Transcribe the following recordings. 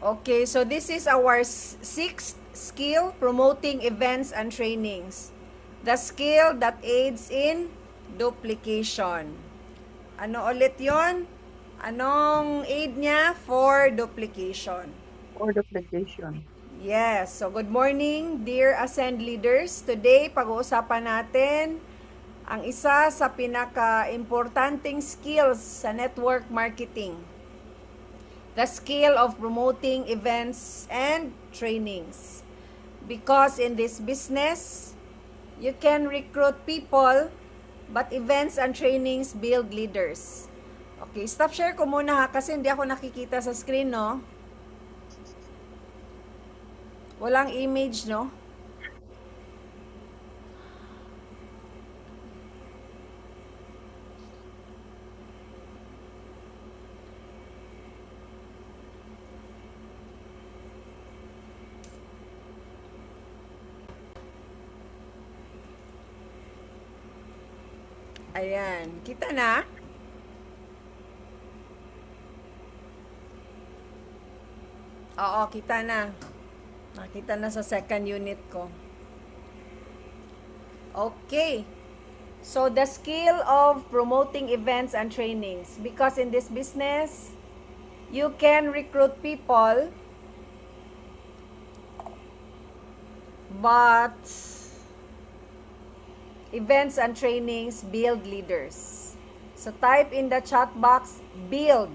Okay, so this is our sixth skill, promoting events and trainings. The skill that aids in duplication. Ano ulit yon? Anong aid niya? For duplication. or duplication. Yes, so good morning dear Ascend leaders. Today, pag-uusapan natin ang isa sa pinaka-importanting skills sa network marketing. The skill of promoting events and trainings. Because in this business, you can recruit people, but events and trainings build leaders. Okay, stop share ko muna ha, kasi hindi ako nakikita sa screen, no? Walang image, no? Ayan, kita na? Oo, kita na. Nakita na sa second unit ko. Okay. So, the skill of promoting events and trainings. Because in this business, you can recruit people, but events and trainings build leaders. So, type in the chat box, build.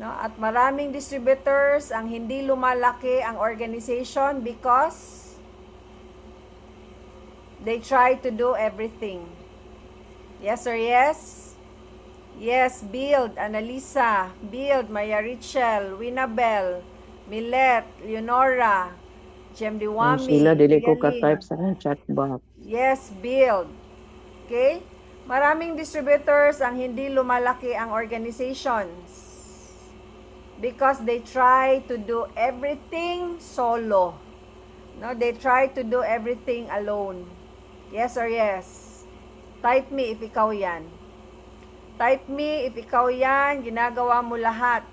No? At maraming distributors ang hindi lumalaki ang organization because they try to do everything. Yes or yes? Yes, build. Annalisa, build. Maya Richel, Winabel, Millet, Leonora, Jem Diwami, Sheila, dili ko Yaling. ka-type sa chat box. Yes, build. Okay? Maraming distributors ang hindi lumalaki ang organizations because they try to do everything solo. No, they try to do everything alone. Yes or yes? Type me if ikaw yan. Type me if ikaw yan, ginagawa mo lahat.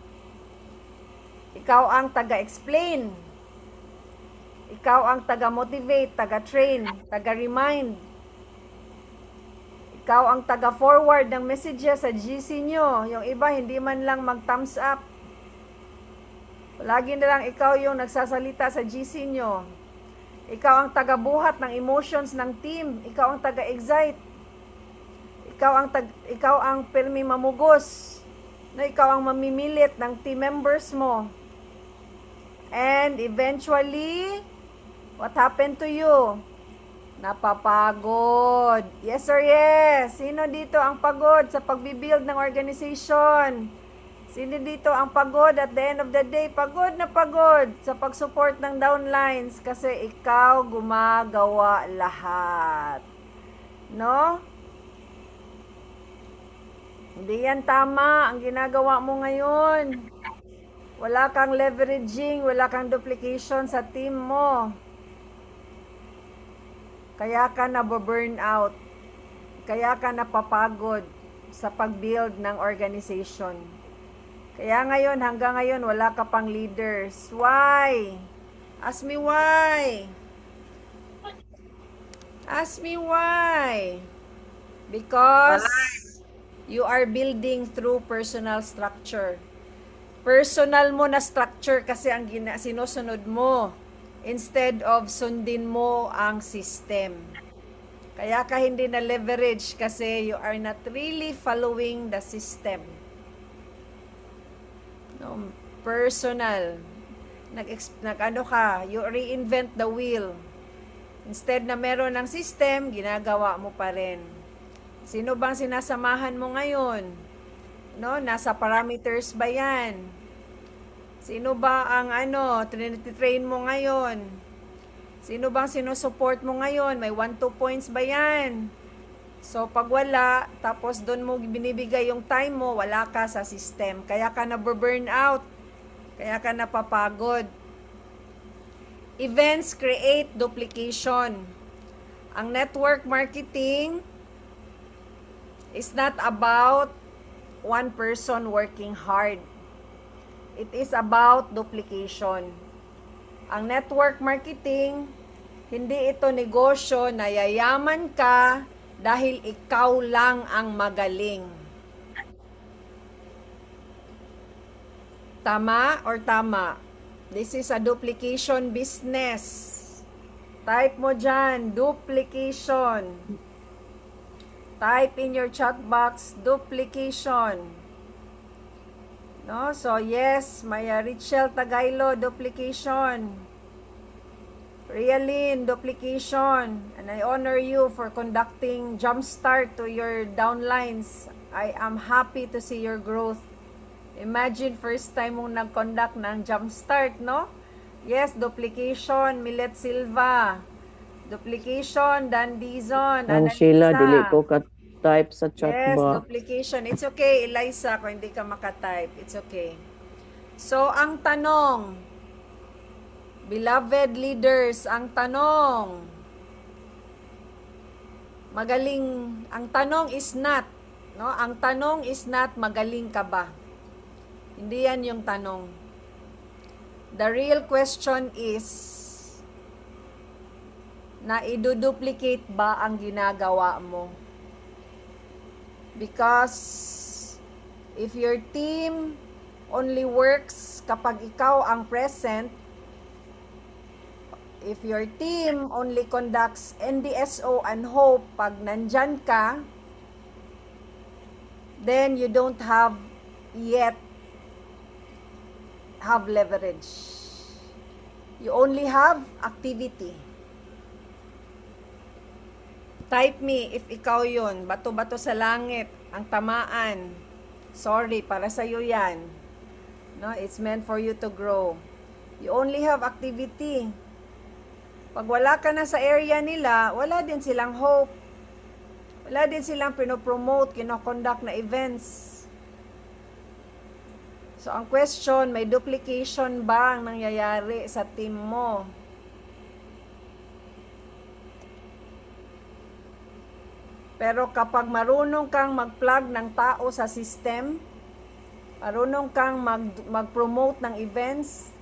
Ikaw ang taga-explain. Ikaw ang taga-motivate, taga-train, taga-remind. Ikaw ang taga-forward ng messages sa GC nyo. Yung iba, hindi man lang mag-thumbs up. Lagi na lang ikaw yung nagsasalita sa GC nyo. Ikaw ang taga-buhat ng emotions ng team. Ikaw ang taga-excite. Ikaw ang pirmi mamugos. No, ikaw ang mamimilit ng team members mo. And eventually, what happened to you? Napapagod. Yes or yes? Sino dito ang pagod sa pagbibuild ng organization? Sino dito ang pagod at the end of the day? Pagod na pagod sa pag-support ng downlines kasi ikaw gumagawa lahat. No? Hindi yan tama ang ginagawa mo ngayon. Wala kang leveraging, wala kang duplication sa team mo. Kaya ka na-burn out. Kaya ka napapagod sa pag-build ng organization. Kaya ngayon, hanggang ngayon, wala ka pang leaders. Why? Ask me why. Ask me why. Because you are building through personal structure. Personal mo na structure kasi ang sinusunod mo instead of sundin mo ang system. Kaya ka hindi na leverage kasi you are not really following the system. No, personal. Nag-ano ka, you reinvent the wheel. Instead na meron ng system, ginagawa mo pa rin. Sino bang sinasamahan mo ngayon? No, nasa parameters ba yan? Sino ba ang train mo ngayon? Sino bang sinusupport mo ngayon? May 1-2 points ba yan? So, pag wala, tapos doon mo binibigay yung time mo, wala ka sa system. Kaya ka na-burn out. Kaya ka napapagod. Events create duplication. Ang network marketing is not about one person working hard. It is about duplication. Ang network marketing, hindi ito negosyo na yayaman ka dahil ikaw lang ang magaling. Tama or tama? This is a duplication business. Type mo dyan, duplication. Type in your chat box, duplication. No? So, yes, Maya Richel Tagailo, duplication. Realin, duplication. And I honor you for conducting jumpstart to your downlines. I am happy to see your growth. Imagine, first time mong nag-conduct ng jumpstart, no? Yes, duplication, Millet Silva. Duplication, Dan Dizon. Ang Sheila, dili ko ka-type sa chat Yes, box. duplication. It's okay, Eliza, kung hindi ka makatype. It's okay. So, ang tanong, beloved leaders, ang tanong, magaling, ang tanong is not, no? Ang tanong is not, magaling ka ba? Hindi yan yung tanong. The real question is, na iduduplicate ba ang ginagawa mo? Because if your team only works kapag ikaw ang present, if your team only conducts NDSO and hope pag nandyan ka, then you don't have yet have leverage. You only have activity. Type me if ikaw yun. Bato-bato sa langit. Ang tamaan. Sorry, para sa'yo yan. No, it's meant for you to grow. You only have activity. Pag wala ka na sa area nila, wala din silang hope. Wala din silang pinopromote, kinoconduct na events. So, ang question, may duplication ba ang nangyayari sa team mo? Pero kapag marunong kang mag-plug ng tao sa system, marunong kang mag-promote ng events,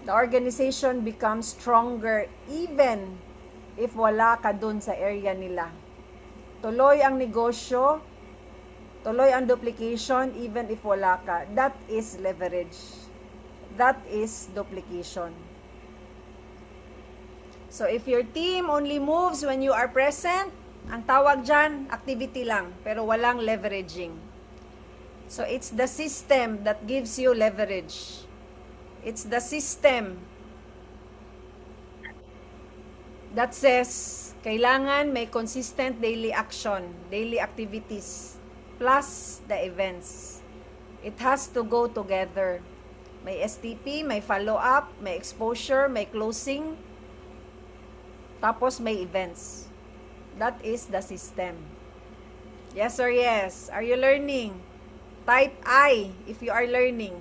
the organization becomes stronger even if wala ka dun sa area nila. Tuloy ang negosyo, tuloy ang duplication even if wala ka. That is leverage. That is duplication. So if your team only moves when you are present, ang tawag dyan, activity lang, pero walang leveraging. So it's the system that gives you leverage. It's the system that says, kailangan may consistent daily action, daily activities, plus the events. It has to go together. May STP, may follow-up, may exposure, may closing, tapos may events. That is the system. Yes or yes? Are you learning? Type I if you are learning.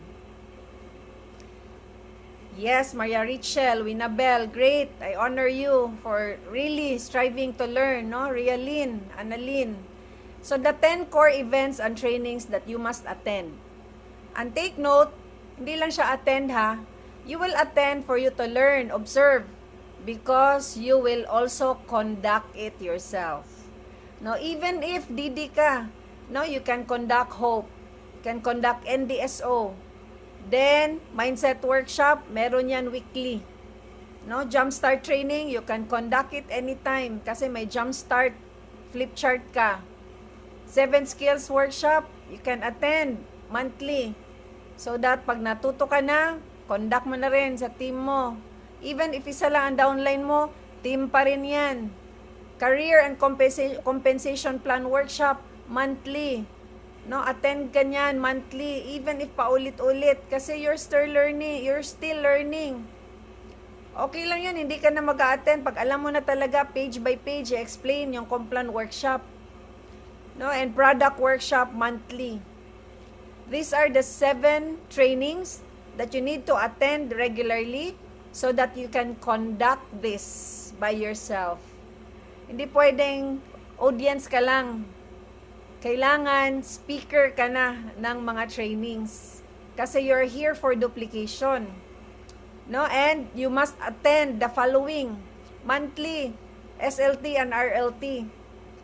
Yes, Maria Richel, Winabel, great. I honor you for really striving to learn, no? Rialyn, Annalyn. So the 10 core events and trainings that you must attend. And take note, hindi lang siya attend ha. You will attend for you to learn, observe, because you will also conduct it yourself. No, even if DD ka, no, you can conduct hope, you can conduct NDSO. Then, mindset workshop, meron yan weekly. No, jumpstart training, you can conduct it anytime kasi may jumpstart flip chart ka. 7 skills workshop, you can attend monthly. So that pag natuto ka na, conduct mo na rin sa team mo. Even if isa lang ang downline mo, team pa rin yan. Career and compensation plan workshop, monthly. No, attend ka niyan monthly, even if paulit-ulit. Kasi you're still learning. Okay lang yan, hindi ka na mag-a-attend. Pag alam mo na talaga, page by page, explain yung Complan workshop. No, and product workshop, monthly. These are the 7 trainings that you need to attend regularly so that you can conduct this by yourself. Hindi pwedeng audience ka lang. Kailangan speaker ka na ng mga trainings. Kasi you're here for duplication. No? And you must attend the following monthly SLT and RLT.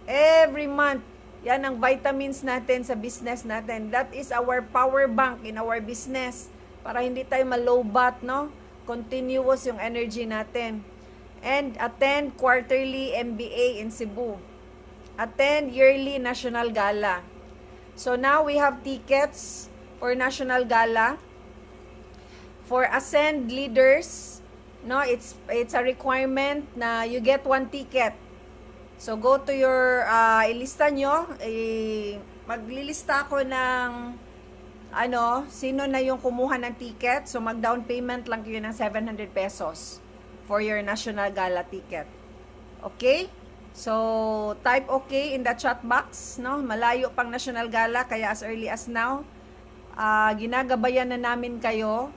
Every month. Yan ang vitamins natin sa business natin. That is our power bank in our business. Para hindi tayo malobat, no? Continuous yung energy natin. And attend quarterly MBA in Cebu. Attend yearly National Gala. So now we have tickets for National Gala. For Ascend leaders, no, it's a requirement na you get 1 ticket. So go to your ilista nyo, maglilista ako ng sino na yung kumuha ng ticket. So mag-down payment lang kayo ng 700 pesos for your National Gala ticket. Okay? So type okay in the chat box, no? Malayo pang National Gala kaya as early as now, ginagabayan na namin kayo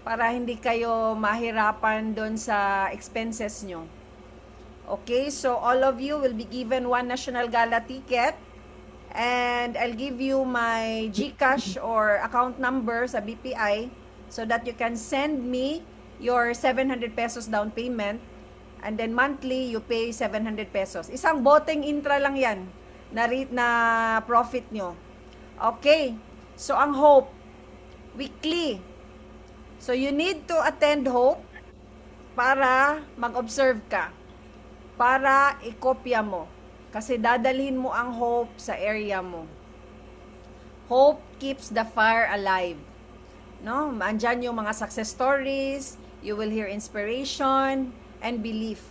para hindi kayo mahirapan doon sa expenses nyo. Okay, so all of you will be given 1 National Gala ticket and I'll give you my GCash or account number sa BPI so that you can send me your 700 pesos down payment and then monthly you pay 700 pesos. Isang boteng intra lang yan na profit nyo. Okay, so ang Hope, weekly. So you need to attend Hope para mag-observe ka. Para ikopya mo. Kasi dadalhin mo ang Hope sa area mo. Hope keeps the fire alive. No? Andyan yung mga success stories, you will hear inspiration and belief.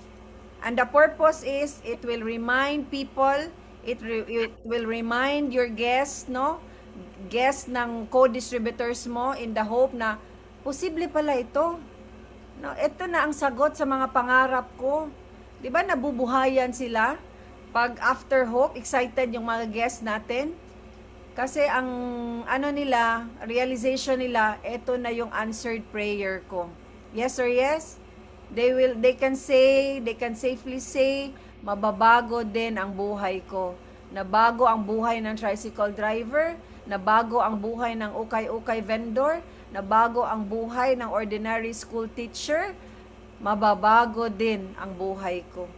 And the purpose is it will remind people, it will remind your guests, no? Guests ng co-distributors mo in the hope na posible pala ito. No, ito na ang sagot sa mga pangarap ko. 'Di ba nabubuhayan sila? Pag after Hope, excited yung mga guests natin. Kasi ang realization nila, ito na yung answered prayer ko. Yes or yes? They can safely say, mababago din ang buhay ko. Nabago ang buhay ng tricycle driver, nabago ang buhay ng ukay-ukay vendor, nabago ang buhay ng ordinary school teacher, mababago din ang buhay ko.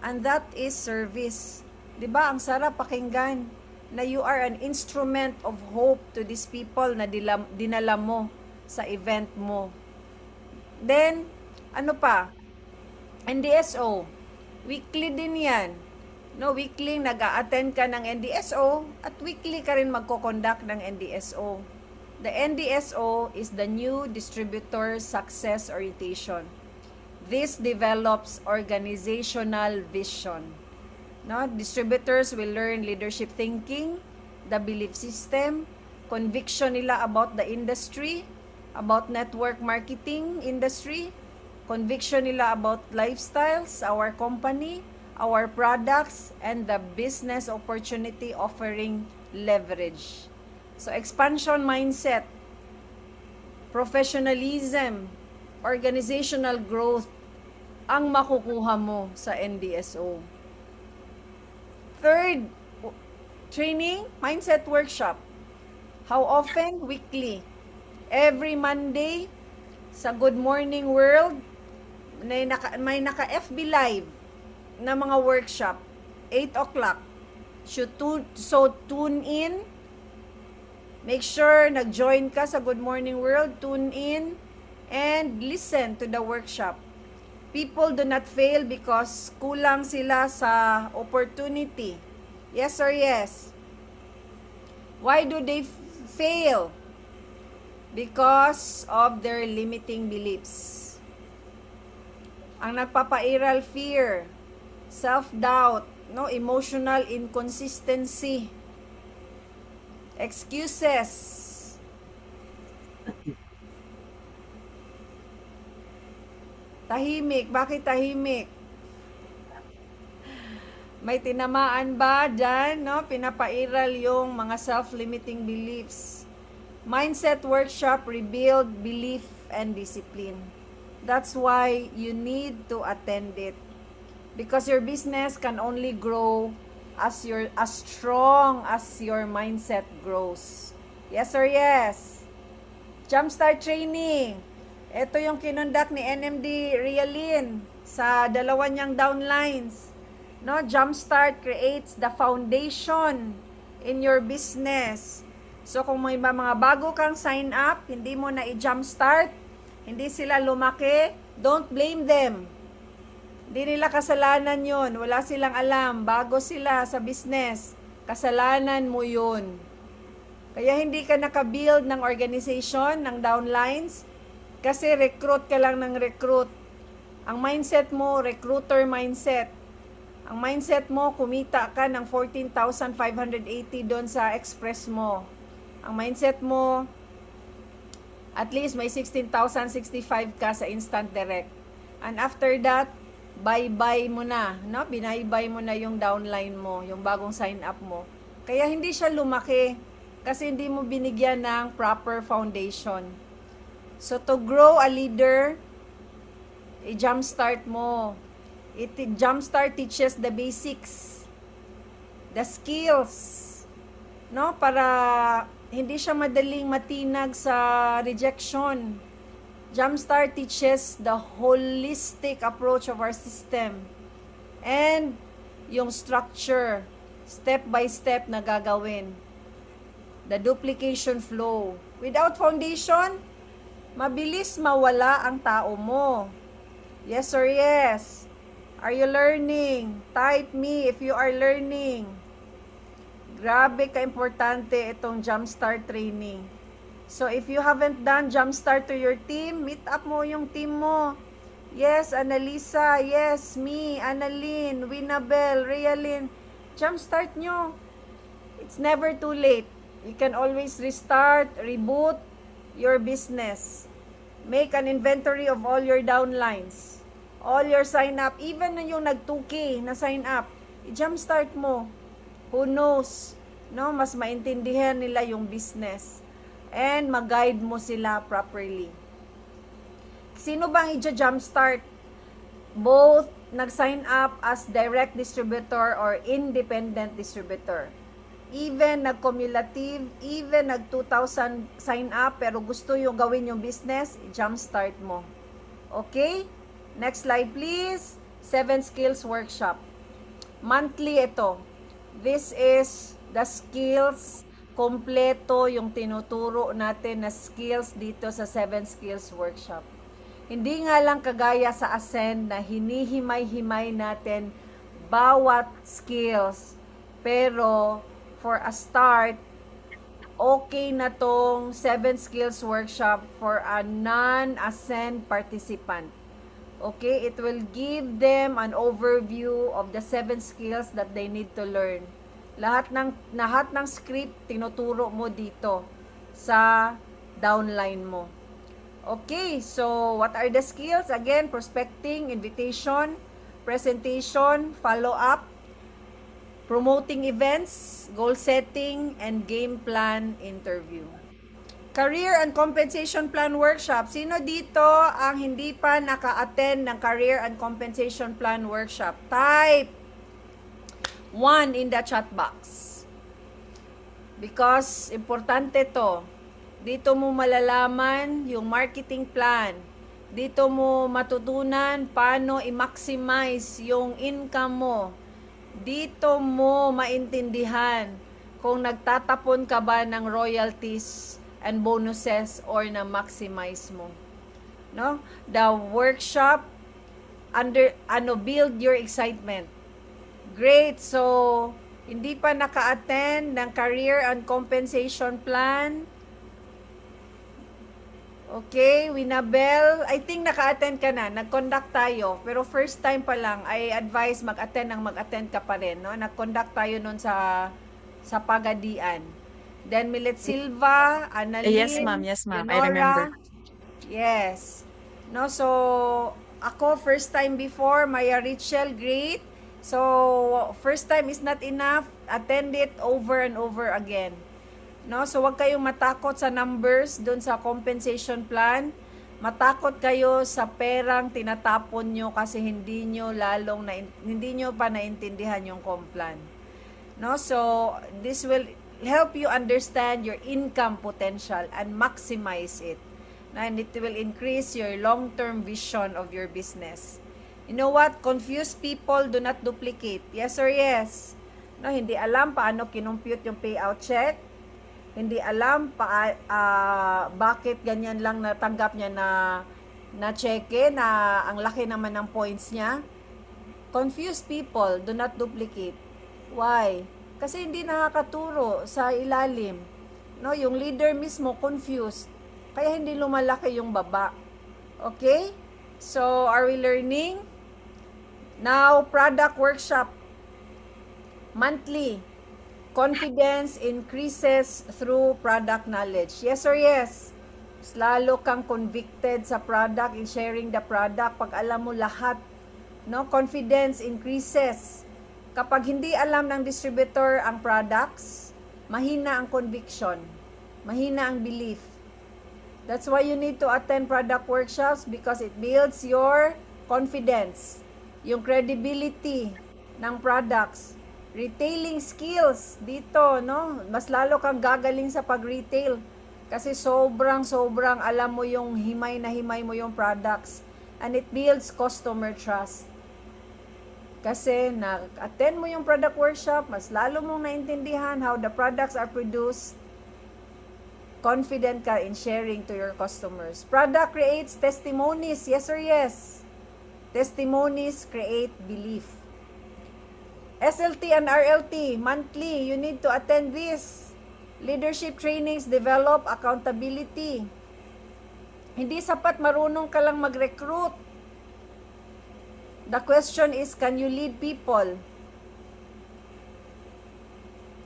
And that is service. 'Di ba? Ang sarap pakinggan na you are an instrument of hope to these people na dinala mo sa event mo. Then, ano pa? NDSO. Weekly din yan. No, weekly nag-a-attend ka ng NDSO at weekly ka rin magko-conduct ng NDSO. The NDSO is the New Distributor Success Orientation. This develops organizational vision. No, distributors will learn leadership thinking, the belief system, conviction nila about the industry, about network marketing industry, conviction nila about lifestyles, our company, our products, and the business opportunity offering leverage. So, expansion mindset, professionalism, organizational growth, ang makukuha mo sa NDSO. Third, training, mindset workshop. How often? Weekly. Every Monday, sa Good Morning World, may naka-FB Live na mga workshop. 8 o'clock. So, tune in. Make sure nag-join ka sa Good Morning World. Tune in and listen to the workshop. People do not fail because kulang sila sa opportunity. Yes or yes? Why do they fail? Because of their limiting beliefs. Ang nagpapairal, fear, self-doubt, no, emotional inconsistency, excuses. Tahimik. Bakit tahimik? May tinamaan ba dyan? No? Pinapairal yung mga self-limiting beliefs. Mindset workshop, rebuild belief and discipline. That's why you need to attend it. Because your business can only grow as strong as your mindset grows. Yes or yes? Jumpstart training. Ito yung kinondak ni NMD Realin sa dalawa niyang downlines. No, Jumpstart creates the foundation in your business. So kung may mga bago kang sign up, hindi mo na i-jumpstart, hindi sila lumaki, don't blame them. Hindi nila kasalanan yun. Wala silang alam. Bago sila sa business. Kasalanan mo yun. Kaya hindi ka nakabuild ng organization, ng downlines, kasi recruit ka lang ng recruit. Ang mindset mo, recruiter mindset. Ang mindset mo, kumita ka ng 14,580 doon sa express mo. Ang mindset mo, at least may 16,065 ka sa instant direct. And after that, bye-bye mo na, no? Binaybay mo na yung downline mo, yung bagong sign up mo. Kaya hindi siya lumaki kasi hindi mo binigyan ng proper foundation. So to grow a leader, i-jumpstart mo. Jumpstart teaches the basics, the skills, no? Para hindi siya madaling matinag sa rejection. Jumpstart teaches the holistic approach of our system and yung structure, step by step na gagawin. The duplication flow. Without foundation, mabilis mawala ang tao mo. Yes or yes? Are you learning? Type me if you are learning. Grabe ka-importante itong Jumpstart training. So, if you haven't done Jumpstart to your team, meet up mo yung team mo. Yes, Annalisa. Yes, me, Annalyn, Winabel, Realin. Jumpstart nyo. It's never too late. You can always restart, reboot your business. Make an inventory of all your downlines. All your sign up. Even yung nag-2K na sign up. I-jumpstart mo. Who knows? No, mas maintindihan nila yung business. And mag-guide mo sila properly. Sino bang i-jumpstart? Both nag-sign up as direct distributor or independent distributor. Even nag-cumulative, even nag-2,000 sign up pero gusto yung gawin yung business, i-jumpstart mo. Okay? Next slide please. 7 skills workshop. Monthly ito. This is the skills kompleto yung tinuturo natin na skills dito sa 7 skills workshop. Hindi nga lang kagaya sa Ascend na hinihimay-himay natin bawat skills. Pero for a start, okay na tong 7 skills workshop for a non-Ascend participant. Okay, it will give them an overview of the 7 skills that they need to learn. Lahat ng script tinuturo mo dito sa downline mo. Okay, so what are the skills? Again, prospecting, invitation, presentation, follow-up, promoting events, goal setting, and game plan interview. Career and Compensation Plan Workshop. Sino dito ang hindi pa naka-attend ng Career and Compensation Plan Workshop? Type 1 in the chat box. Because importante to. Dito mo malalaman yung marketing plan. Dito mo matutunan paano i-maximize yung income mo. Dito mo maintindihan kung nagtatapon ka ba ng royalties and bonuses or na maximize mo. No? The workshop build your excitement. Great. So, hindi pa naka-attend ng Career and Compensation Plan. Okay, Winabel, I think naka-attend ka na. Nag-conduct tayo. Pero first time pa lang, I advise mag-attend ka pa rin. No? Nag-conduct tayo nun sa Pagadian. Then, Milet Silva, Annalyn, Yes, ma'am. Yes, ma'am. I Leonora. remember. Yes. No, so, ako, first time before, Maya Richel, great. So, first time is not enough. Attend it over and over again. No? So, wag kayong matakot sa numbers dun sa compensation plan. Matakot kayo sa perang tinatapon nyo kasi hindi nyo pa naintindihan yung complan. No? So, this will help you understand your income potential and maximize it. and it will increase your long-term vision of your business. You know what? Confused people do not duplicate. Yes or yes? No, hindi alam paano kinumpute yung payout check. Hindi alam bakit ganyan lang natanggap niya na cheque na ang laki naman ng points niya. Confused people do not duplicate. Why? Kasi hindi nakakaturo sa ilalim. No, yung leader mismo confused. Kaya hindi lumalaki yung baba. Okay? So, are we learning? Now, product workshop. Monthly. Confidence increases through product knowledge. Yes or yes? Mas lalo kang convicted sa product, in sharing the product pag alam mo lahat. No, confidence increases. Kapag hindi alam ng distributor ang products, mahina ang conviction, mahina ang belief. That's why you need to attend product workshops, because it builds your confidence, yung credibility ng products. Retailing skills dito, no? Mas lalo kang gagaling sa pag-retail kasi sobrang alam mo yung himay na himay mo yung products, and it builds customer trust. Kasi na-attend mo yung product workshop, mas lalo mong naintindihan how the products are produced. Confident ka in sharing to your customers. Product creates testimonies. Yes or yes? Testimonies create belief. SLT and RLT, monthly, you need to attend this. Leadership trainings develop accountability. Hindi sapat marunong ka lang mag-recruit. The question is, can you lead people?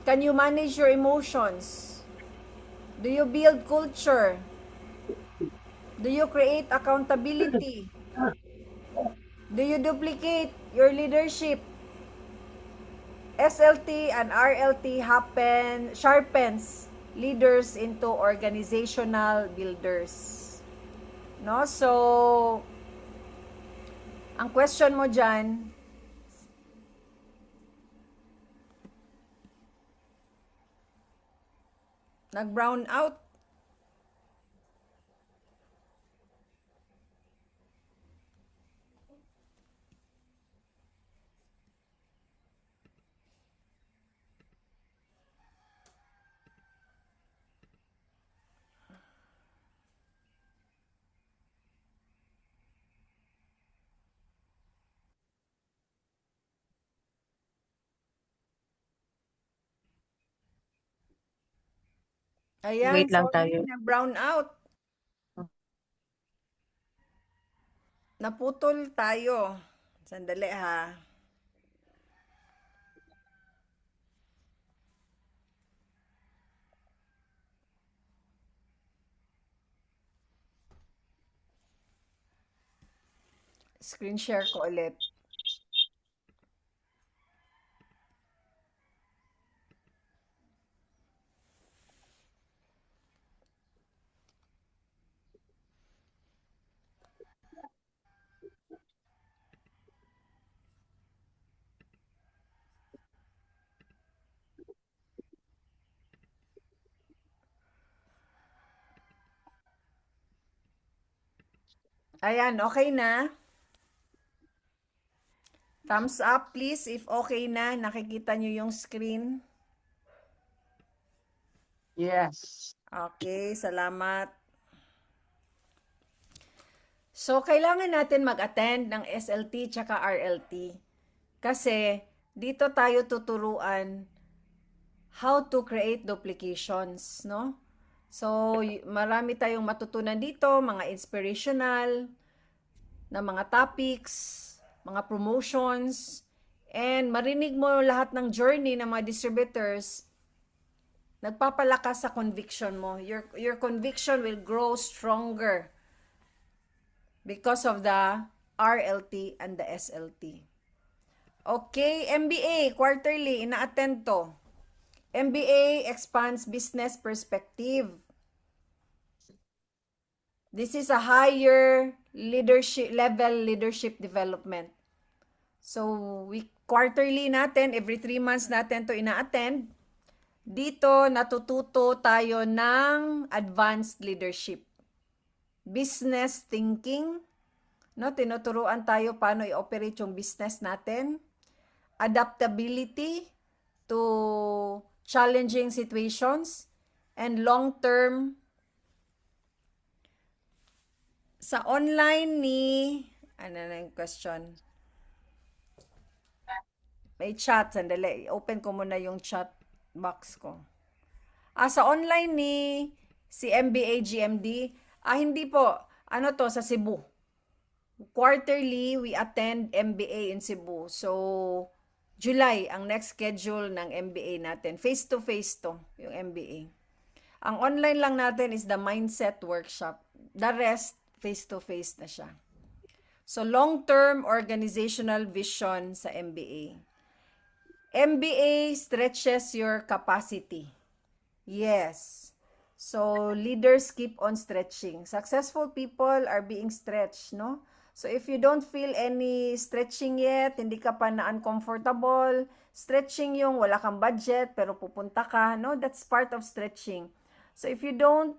Can you manage your emotions? Do you build culture? Do you create accountability? Do you duplicate your leadership? SLT and RLT sharpens leaders into organizational builders. No? So, ang question mo dyan, nag-brown out. Ayan, Wait lang sorry, tayo. nag-brown out. Naputol tayo. Sandali ha. Screen share ko ulit. Ayan, okay na? Thumbs up please if okay na. Nakikita nyo yung screen. Yes. Okay, salamat. So, kailangan natin mag-attend ng SLT tsaka RLT. Kasi, dito tayo tuturuan how to create duplications, no? So, marami tayong matutunan dito, mga inspirational na mga topics, mga promotions, and marinig mo lahat ng journey ng mga distributors. Nagpapalakas sa conviction mo. Your conviction will grow stronger because of the RLT and the SLT. Okay, MBA, quarterly, ina-attend to. MBA expands business perspective. This is a higher leadership development. So, quarterly natin, every 3 months natin to ina-attend. Dito, natututo tayo ng advanced leadership. business thinking, no? Tinuturuan tayo paano i-operate yung business natin, adaptability to challenging situations, and long-term. Sa online ni, ano na yung question? May chat, sandali. Open ko muna yung chat box ko. Sa online ni si MBA GMD, hindi po. Ano to, sa Cebu. Quarterly, we attend MBA in Cebu. So, July, ang next schedule ng MBA natin. Face-to-face to, yung MBA. Ang online lang natin is the mindset workshop. The rest, face-to-face na siya. So, long-term organizational vision sa MBA. MBA stretches your capacity. Yes. So, leaders keep on stretching. Successful people are being stretched, no? So, if you don't feel any stretching yet, hindi ka pa na uncomfortable, stretching yung wala kang budget, pero pupunta ka, no? That's part of stretching. So, if you don't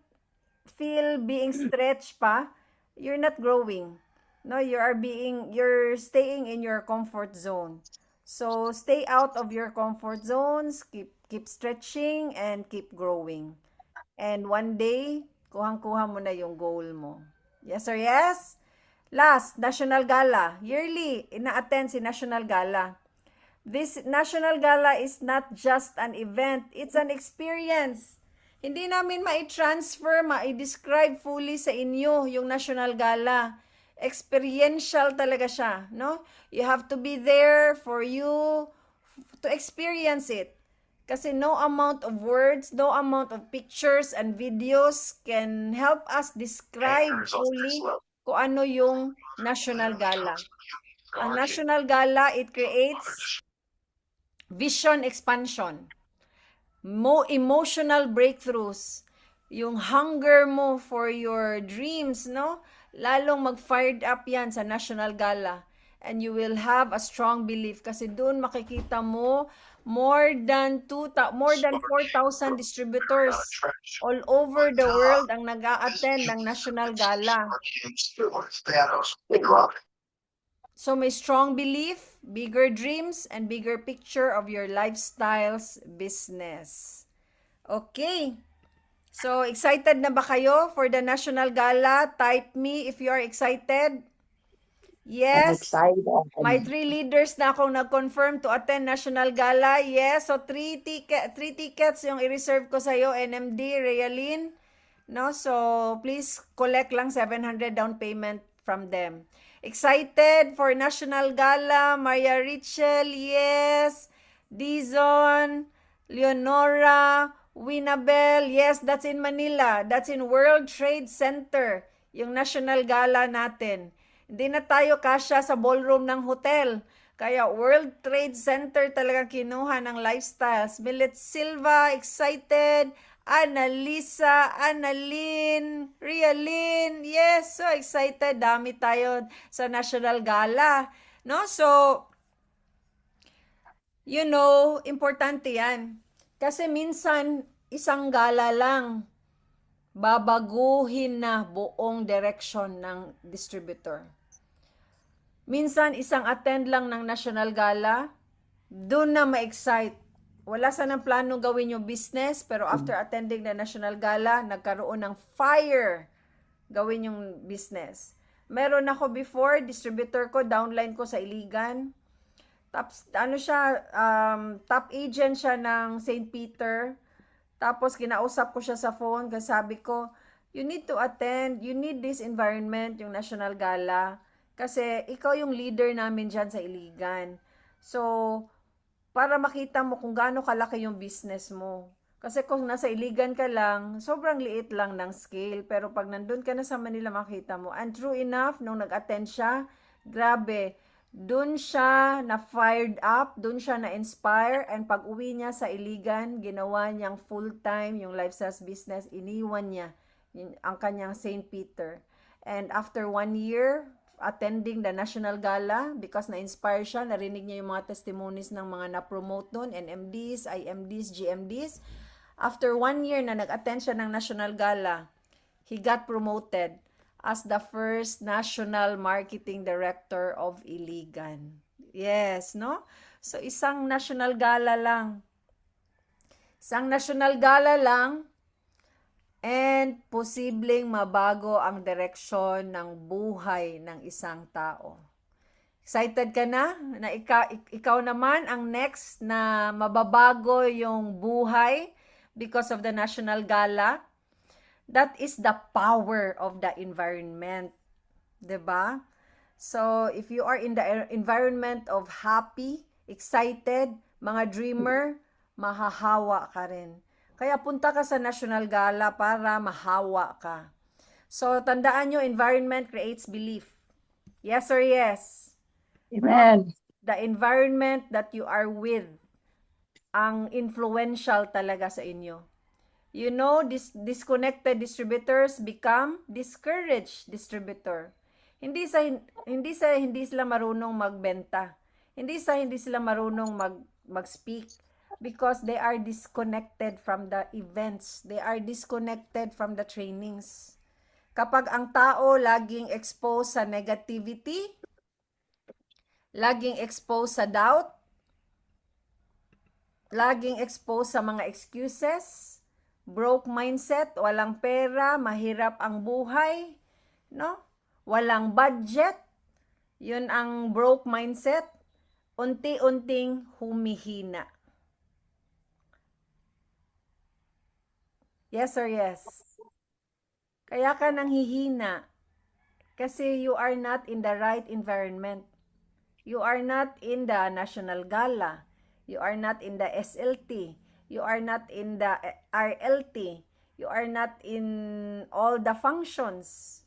feel being stretched pa, you're not growing. No, you're staying in your comfort zone. So, stay out of your comfort zones, keep stretching, and keep growing. And one day, kuhang-kuha mo na yung goal mo. Yes or yes? Last, National Gala. Yearly, ina-attend si National Gala. This National Gala is not just an event, it's an experience. Hindi namin ma-transfer, ma-describe fully sa inyo yung National Gala. Experiential talaga siya, no? You have to be there for you to experience it. Kasi no amount of words, no amount of pictures and videos can help us describe fully kung ano yung National Gala. Ang National Gala, it creates vision expansion, emotional breakthroughs, yung hunger mo for your dreams, no? Lalong mag-fired up yan sa National Gala. And you will have a strong belief kasi doon makikita mo more than 4,000 distributors all over the world ang nag-a-attend ng National Gala. So may strong belief, bigger dreams, and bigger picture of your lifestyles business. Okay. So, excited na ba kayo for the National Gala? Type me if you are excited. I'm Yes. excited. May 3 leaders na akong nag-confirm to attend National Gala. Yes. So, 3 tickets yung i-reserve ko sa'yo, NMD, Realin. No? So, please collect lang 700 down payment from them. Excited for National Gala, Maria Richel, yes. Dizon, Leonora, Winabel, yes, that's in Manila. That's in World Trade Center, yung National Gala natin. Hindi na tayo kasya sa ballroom ng hotel. Kaya World Trade Center talaga kinuha ng lifestyles. Millet Silva, excited. Annalisa, Annalyn, Rialyn, yes, so excited. Dami tayo sa National Gala. No? So, you know, importante yan. Kasi minsan, isang gala lang, babaguhin na buong direction ng distributor. Minsan, isang attend lang ng National Gala, doon na ma-excite. Wala sanang plano gawin yung business, pero after attending the National Gala, nagkaroon ng fire gawin yung business. Meron ako before, distributor ko, downline ko sa Iligan. Top agent siya ng St. Peter. Tapos kinausap ko siya sa phone kasi sabi ko, you need to attend, you need this environment, yung National Gala. Kasi ikaw yung leader namin dyan sa Iligan. So, para makita mo kung gaano kalaki yung business mo. Kasi kung nasa Iligan ka lang, sobrang liit lang ng scale. Pero pag nandun ka na sa Manila, makita mo. And true enough, nung nag-attend siya, grabe, dun siya na-fired up, dun siya na-inspire, and pag uwi niya sa Iligan, ginawa niyang full-time yung lifestyle business, iniwan niya ang kanyang St. Peter. And after 1 year, attending the National Gala, because na-inspire siya, narinig niya yung mga testimonies ng mga na-promote doon, NMDs, IMDs, GMDs. After 1 year na nag-attend siya ng National Gala, he got promoted. as the first National Marketing Director of Iligan. Yes, no? So, isang national gala lang. Isang national gala lang, and posibleng mabago ang direksyon ng buhay ng isang tao. Excited ka na ikaw naman ang next na mababago yung buhay because of the National Gala? That is the power of the environment. 'Di ba? So, if you are in the environment of happy, excited, mga dreamer, mahahawa ka rin. Kaya punta ka sa National Gala para mahawa ka. So, tandaan nyo, environment creates belief. Yes or yes? Amen. The environment that you are with ang influential talaga sa inyo. You know, disconnected distributors become discouraged distributor. Hindi sila marunong magbenta. Hindi sila marunong mag-speak because they are disconnected from the events. They are disconnected from the trainings. Kapag ang tao laging exposed sa negativity, laging exposed sa doubt, laging exposed sa mga excuses, broke mindset, walang pera, mahirap ang buhay, no? Walang budget, yun ang broke mindset, unti-unting humihina. Yes or yes? Kaya ka nang hihina kasi you are not in the right environment. You are not in the National Gala. You are not in the SLT. You are not in the RLT. You are not in all the functions.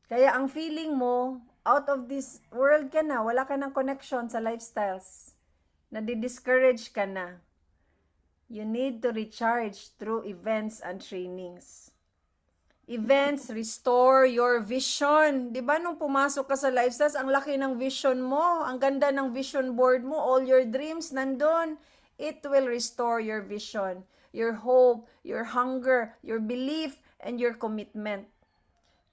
Kaya ang feeling mo, out of this world ka na, wala ka ng connection sa lifestyles. Nadi-discourage ka na. You need to recharge through events and trainings. Events restore your vision. 'Di ba nung pumasok ka sa lifestyles, ang laki ng vision mo, ang ganda ng vision board mo, all your dreams nandun. It will restore your vision, your hope, your hunger, your belief, and your commitment.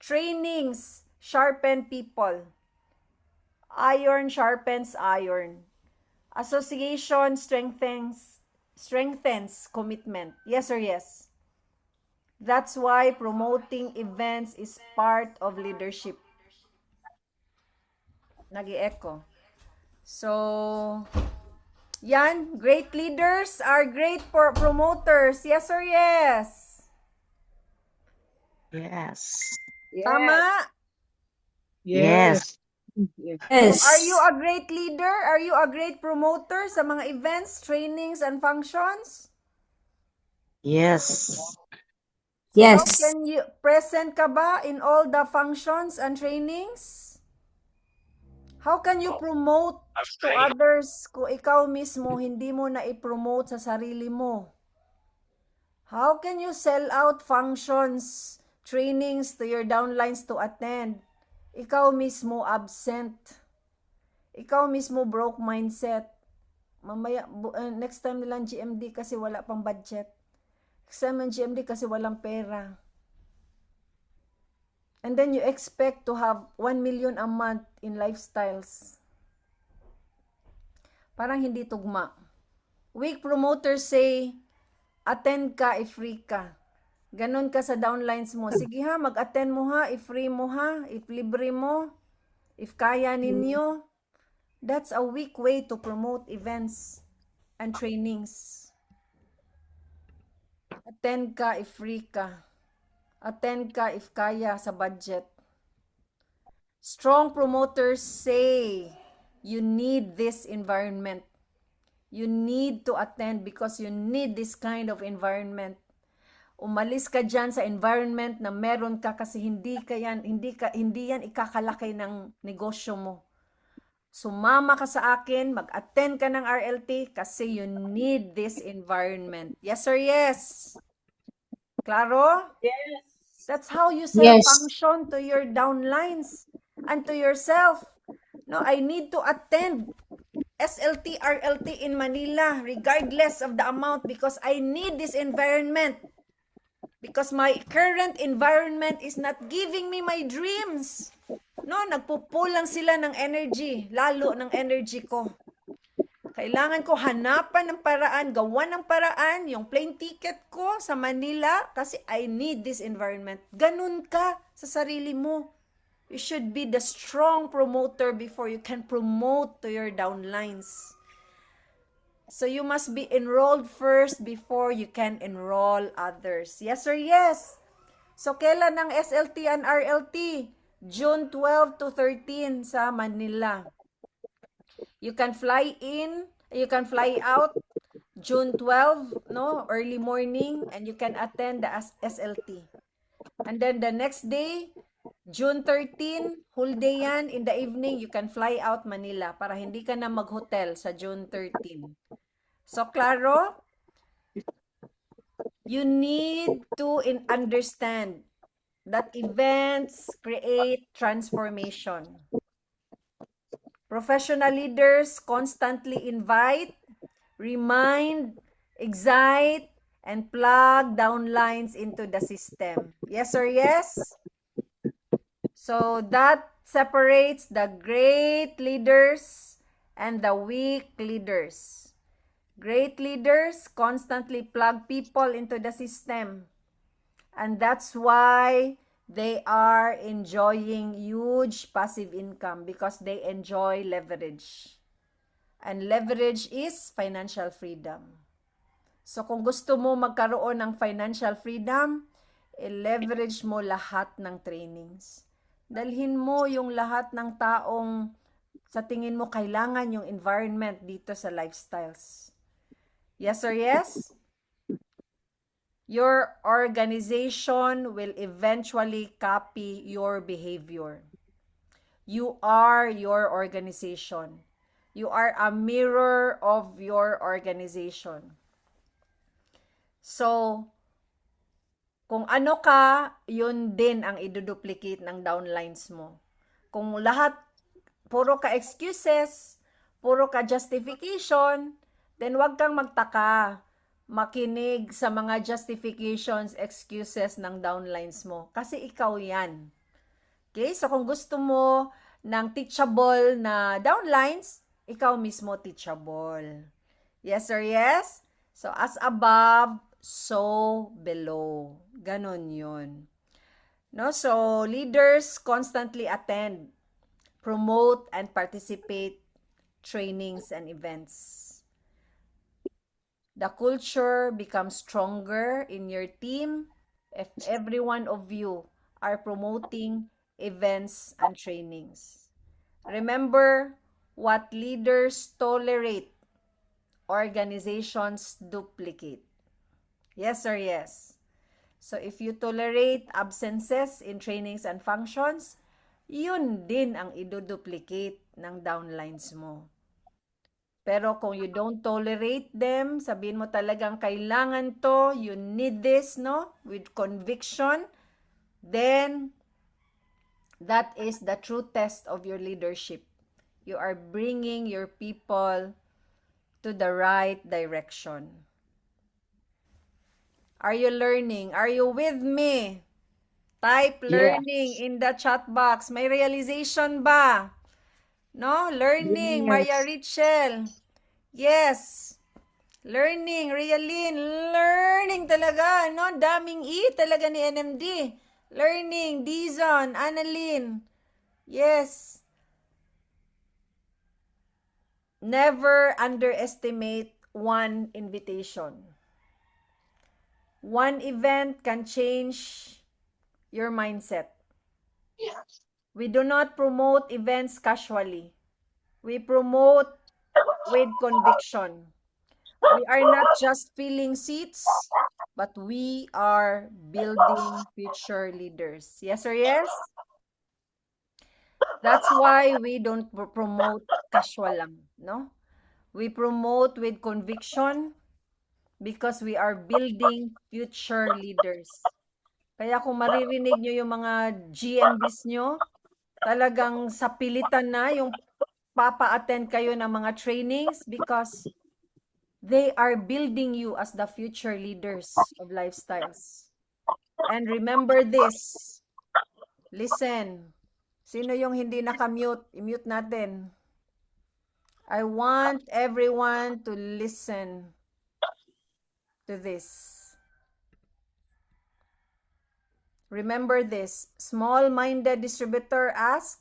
Trainings sharpen people. Iron sharpens iron. Association strengthens commitment. Yes or yes? That's why promoting events is part of leadership. Nag-i-echo. So, yan, great leaders are great promoters. Yes or yes? Yes. Tama? Yes. So, are you a great leader? Are you a great promoter sa mga events, trainings, and functions? Yes. How can you, present ka ba in all the functions and trainings? How can you promote to others kung ikaw mismo hindi mo na i-promote sa sarili mo? How can you sell out functions, trainings to your downlines to attend? Ikaw mismo absent. Ikaw mismo broke mindset. Mamaya, next time nilang GMD kasi wala pang budget. Next time ng GMD kasi walang pera. And then you expect to have 1 million a month in lifestyles. Parang hindi tugma. Weak promoters say, attend ka, i-free ka. Ganon ka sa downlines mo. Sige ha, mag-attend mo ha, i-free mo ha, i-libre mo, if kaya ninyo. That's a weak way to promote events and trainings. Attend ka, i-free ka. Attend ka if kaya sa budget. Strong promoters say, you need this environment. You need to attend because you need this kind of environment. Umalis ka dyan sa environment na meron ka kasi hindi yan ikakalaki ng negosyo mo. Sumama ka sa akin, mag-attend ka ng RLT kasi you need this environment. Yes or yes? Klaro? Yes. That's how you sell function to your downlines and to yourself. No, I need to attend SLT, RLT in Manila regardless of the amount because I need this environment. because my current environment is not giving me my dreams. No, nagpupull lang sila ng energy, lalo ng energy ko. Kailangan ko hanapan ng paraan, gawan ng paraan, yung plane ticket ko sa Manila kasi I need this environment. Ganun ka sa sarili mo. You should be the strong promoter before you can promote to your downlines. So you must be enrolled first before you can enroll others. Yes or yes? So kailan ang SLT and RLT? June 12 to 13 sa Manila. You can fly in, you can fly out June 12, no, early morning, and you can attend the SLT. And then the next day, June 13, whole day yan, in the evening, you can fly out Manila para hindi ka na mag-hotel sa June 13. So, klaro? You need to understand that events create transformation. Professional leaders constantly invite, remind, excite, and plug downlines into the system. Yes or yes? So that separates the great leaders and the weak leaders. Great leaders constantly plug people into the system. And that's why they are enjoying huge passive income because they enjoy leverage. And leverage is financial freedom. So kung gusto mo magkaroon ng financial freedom, i-leverage mo lahat ng trainings. Dalhin mo yung lahat ng taong sa tingin mo kailangan yung environment dito sa lifestyles. Yes or yes? Your organization will eventually copy your behavior. You are your organization. You are a mirror of your organization. So, kung ano ka, yun din ang iduduplicate ng downlines mo. Kung lahat, puro ka excuses, puro ka justification, then wag kang magtaka, makinig sa mga justifications, excuses ng downlines mo. Kasi ikaw yan. Okay? So, kung gusto mo ng teachable na downlines, ikaw mismo teachable. Yes or yes? So, as above, so below. Ganon yun. No? So, leaders constantly attend, promote, and participate trainings and events. The culture becomes stronger in your team if every one of you are promoting events and trainings. Remember, what leaders tolerate, organizations duplicate. Yes or yes? So if you tolerate absences in trainings and functions, yun din ang iduduplicate ng downlines mo. Pero kung you don't tolerate them, sabihin mo talagang kailangan to, you need this, no? With conviction, then that is the true test of your leadership. You are bringing your people to the right direction. Are you learning? Are you with me? Type learning in the chat box. May realization ba? No? Learning, Yes. Maria Richel. Yes. Learning, Rialyn. Learning talaga, no? Daming E talaga ni NMD. Learning, Dizon, Annalyn. Yes. Never underestimate one invitation. One event can change your mindset. We do not promote events casually. We promote with conviction. We are not just filling seats, but we are building future leaders. Yes or yes? That's why we don't promote casual lang, no? We promote with conviction because we are building future leaders. Kaya kung maririnig nyo yung mga GMBs nyo, talagang sa pilitan na yung papa-attend kayo ng mga trainings because they are building you as the future leaders of lifestyles. And remember this. Listen. Sino yung hindi nakamute? I-mute natin. I want everyone to listen to this. Remember this. Small-minded distributor ask,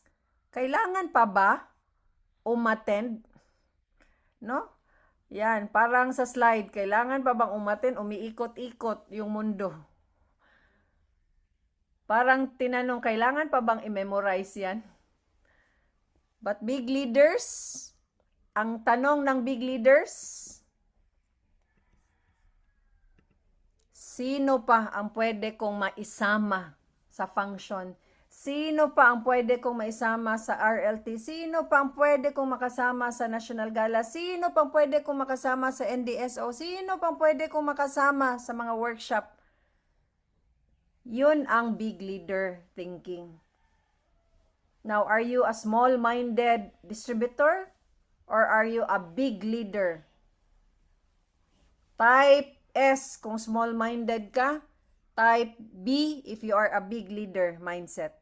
kailangan pa ba umattend? No? Yan, parang sa slide, kailangan pa bang umattend? Umiikot-ikot yung mundo. Parang tinanong, kailangan pa bang i-memorize yan? But big leaders, ang tanong ng big leaders, sino pa ang pwede kong maisama sa function? Sino pa ang pwede kong maisama sa RLT? Sino pa ang pwede kong makasama sa National Gala? Sino pa ang pwede kong makasama sa NDSO? Sino pa ang pwede kong makasama sa mga workshop? Yun ang big leader thinking. Now, are you a small-minded distributor or are you a big leader? Type S kung small-minded ka, type B if you are a big leader mindset.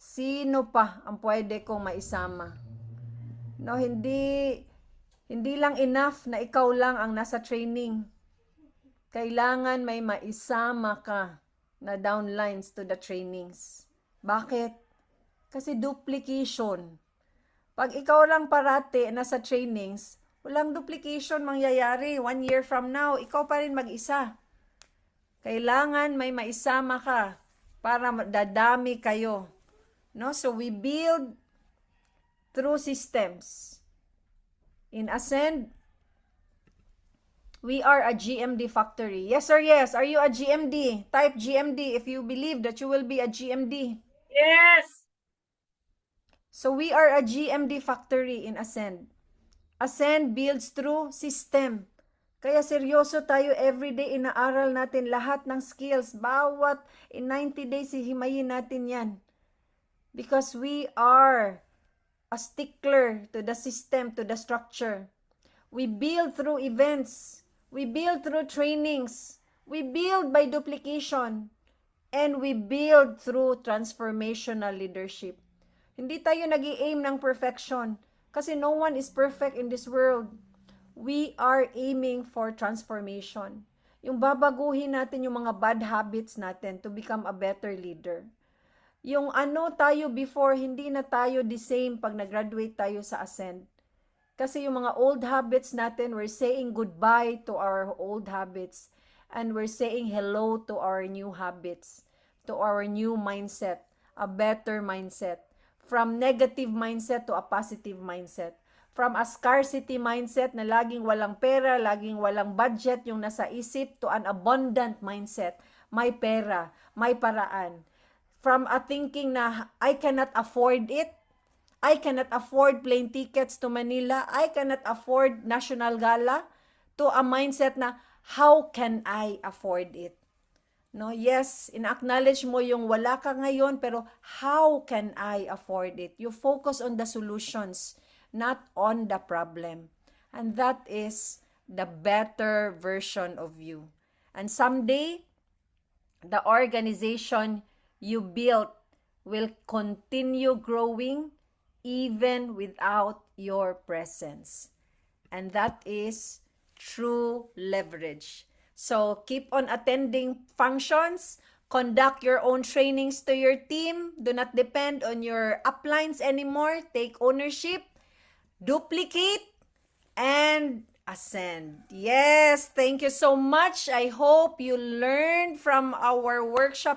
Sino pa ang pwede kong maisama? No, hindi lang enough na ikaw lang ang nasa training. Kailangan may maisama ka na downlines to the trainings. Bakit? Kasi duplication. Pag ikaw lang parati nasa trainings, walang duplication mangyayari. 1 year from now, ikaw pa rin mag-isa. Kailangan may maisama ka para dadami kayo. No? So we build through systems. In Ascend, we are a GMD factory. Yes or yes? Are you a GMD? Type GMD if you believe that you will be a GMD. Yes. So we are a GMD factory in Ascend. Ascend builds through system. Kaya seryoso tayo everyday, inaaral natin lahat ng skills. Bawat in 90 days, hihimayin natin yan. Because we are a stickler to the system, to the structure. We build through events. We build through trainings. We build by duplication. And we build through transformational leadership. Hindi tayo nag-i-aim ng perfection. Kasi no one is perfect in this world. We are aiming for transformation. Yung babaguhin natin yung mga bad habits natin to become a better leader. Yung ano tayo before, hindi na tayo the same pag nag-graduate tayo sa Ascend. Kasi yung mga old habits natin, we're saying goodbye to our old habits. And we're saying hello to our new habits. To our new mindset. A better mindset. From negative mindset to a positive mindset. From a scarcity mindset na laging walang pera, laging walang budget yung nasa isip, to an abundant mindset. May pera, may paraan. From a thinking na I cannot afford it, I cannot afford plane tickets to Manila, I cannot afford National Gala, to a mindset na how can I afford it? No, yes, in-acknowledge mo yung wala ka ngayon, pero how can I afford it? You focus on the solutions, not on the problem. And that is the better version of you. And someday, the organization you built will continue growing even without your presence. And that is true leverage. So keep on attending functions, conduct your own trainings to your team, do not depend on your uplines anymore, take ownership, duplicate, and Ascend. Yes, thank you so much. I hope you learned from our workshop